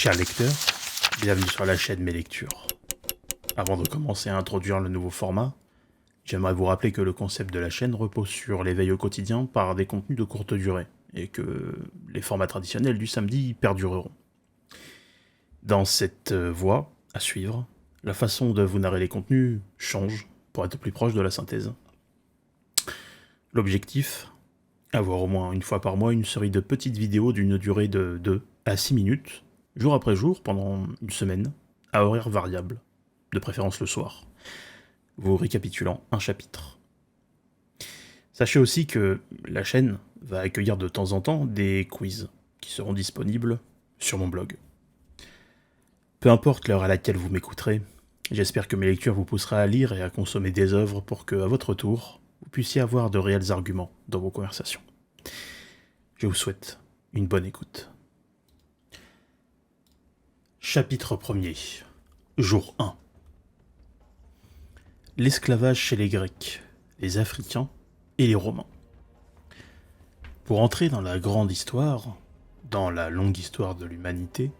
Chers lecteurs, bienvenue sur la chaîne Mes Lectures. Avant de commencer à introduire le nouveau format, j'aimerais vous rappeler que le concept de la chaîne repose sur l'éveil au quotidien par des contenus de courte durée, et que les formats traditionnels du samedi perdureront. Dans cette voie à suivre, la façon de vous narrer les contenus change pour être plus proche de la synthèse. L'objectif, avoir au moins une fois par mois une série de petites vidéos d'une durée de 2 à 6 minutes, jour après jour, pendant une semaine, à horaire variable, de préférence le soir, vous récapitulant un chapitre. Sachez aussi que la chaîne va accueillir de temps en temps des quiz qui seront disponibles sur mon blog. Peu importe l'heure à laquelle vous m'écouterez, j'espère que mes lectures vous poussera à lire et à consommer des œuvres pour que, à votre tour, vous puissiez avoir de réels arguments dans vos conversations. Je vous souhaite une bonne écoute. Chapitre 1er. Jour 1. L'esclavage chez les Grecs, les Africains et les Romains. Pour entrer dans la grande histoire, dans la longue histoire de l'humanité,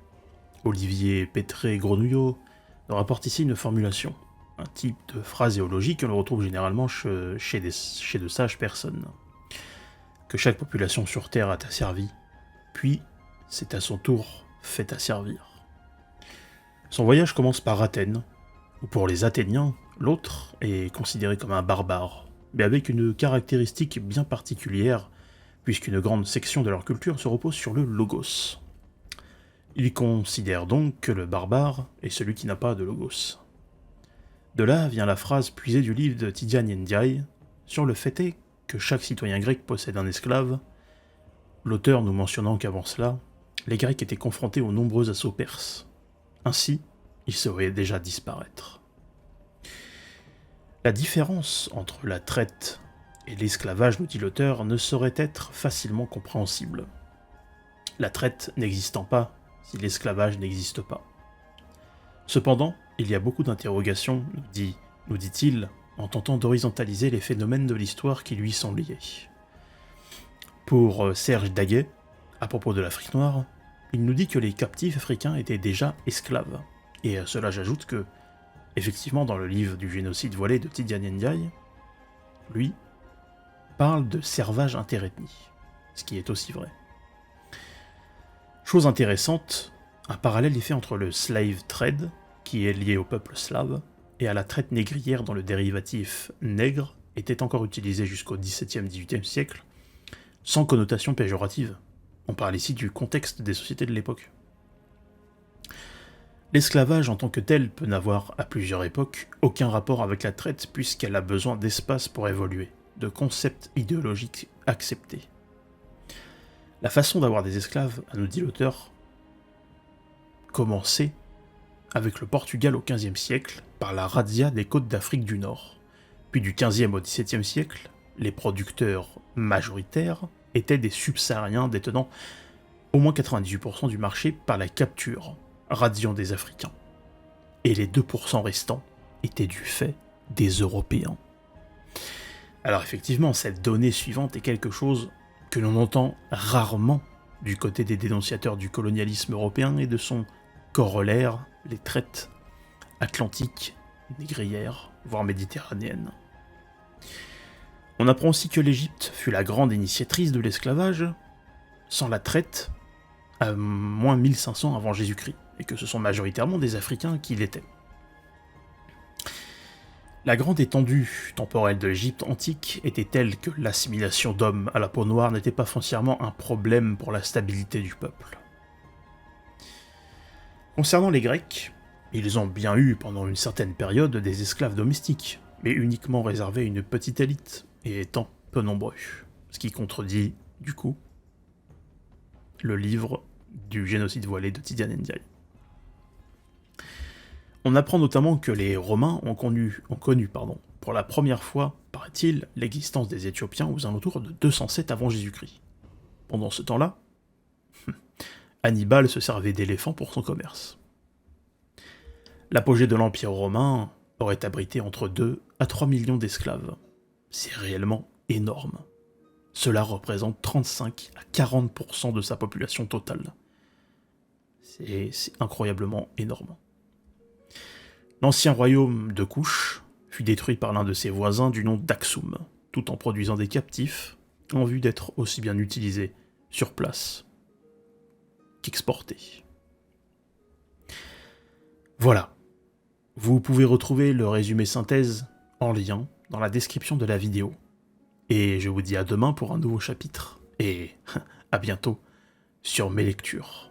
Olivier Pétré-Grenouillot nous rapporte ici une formulation, un type de phraséologie que l'on retrouve généralement chez de sages personnes. Que chaque population sur Terre a asservi, puis c'est à son tour fait asservir. Son voyage commence par Athènes, où pour les Athéniens, l'autre est considéré comme un barbare, mais avec une caractéristique bien particulière, puisqu'une grande section de leur culture se repose sur le logos. Ils considèrent donc que le barbare est celui qui n'a pas de logos. De là vient la phrase puisée du livre de Tidjane Ndiaye sur le fait est que chaque citoyen grec possède un esclave, l'auteur nous mentionnant qu'avant cela, les Grecs étaient confrontés aux nombreux assauts perses. Ainsi, ils se voyaient déjà disparaître. La différence entre la traite et l'esclavage, nous dit l'auteur, ne saurait être facilement compréhensible. La traite n'existant pas si l'esclavage n'existe pas. Cependant, il y a beaucoup d'interrogations, nous dit-il, en tentant d'horizontaliser les phénomènes de l'histoire qui lui sont liés. Pour Serge Daguet, à propos de l'Afrique noire, il nous dit que les captifs africains étaient déjà esclaves. Et à cela j'ajoute que, effectivement, dans le livre du génocide voilé de Tidjane Ndiaye, lui parle de servage interethnie, ce qui est aussi vrai. Chose intéressante, un parallèle est fait entre le slave trade, qui est lié au peuple slave, et à la traite négrière dont le dérivatif nègre était encore utilisé jusqu'au XVIIe-XVIIIe siècle, sans connotation péjorative. On parle ici du contexte des sociétés de l'époque. L'esclavage en tant que tel peut n'avoir, à plusieurs époques, aucun rapport avec la traite puisqu'elle a besoin d'espace pour évoluer, de concepts idéologiques acceptés. La façon d'avoir des esclaves, nous dit l'auteur, commençait avec le Portugal au XVe siècle par la razzia des côtes d'Afrique du Nord. Puis du XVe au XVIIe siècle, les producteurs majoritaires étaient des subsahariens détenant au moins 98% du marché par la capture, radiant des Africains. Et les 2% restants étaient du fait des Européens. Alors effectivement, cette donnée suivante est quelque chose que l'on entend rarement du côté des dénonciateurs du colonialisme européen et de son corollaire, les traites atlantiques, négrières, voire méditerranéennes. On apprend aussi que l'Égypte fut la grande initiatrice de l'esclavage, sans la traite, à moins 1500 avant Jésus-Christ, et que ce sont majoritairement des Africains qui l'étaient. La grande étendue temporelle de l'Égypte antique était telle que l'assimilation d'hommes à la peau noire n'était pas foncièrement un problème pour la stabilité du peuple. Concernant les Grecs, ils ont bien eu pendant une certaine période des esclaves domestiques, mais uniquement réservés à une petite élite, et étant peu nombreux, ce qui contredit, du coup, le livre du génocide voilé de Tidjane Ndiaye. On apprend notamment que les Romains ont connu pour la première fois, paraît-il, l'existence des Éthiopiens aux alentours de 207 avant Jésus-Christ. Pendant ce temps-là, Hannibal se servait d'éléphants pour son commerce. L'apogée de l'Empire romain aurait abrité entre 2 à 3 millions d'esclaves. C'est réellement énorme. Cela représente 35 à 40% de sa population totale. C'est incroyablement énorme. L'ancien royaume de Kush fut détruit par l'un de ses voisins du nom d'Aksum, tout en produisant des captifs, en vue d'être aussi bien utilisés sur place qu'exportés. Voilà. Vous pouvez retrouver le résumé synthèse en lien dans la description de la vidéo. Et je vous dis à demain pour un nouveau chapitre. Et à bientôt sur mes lectures.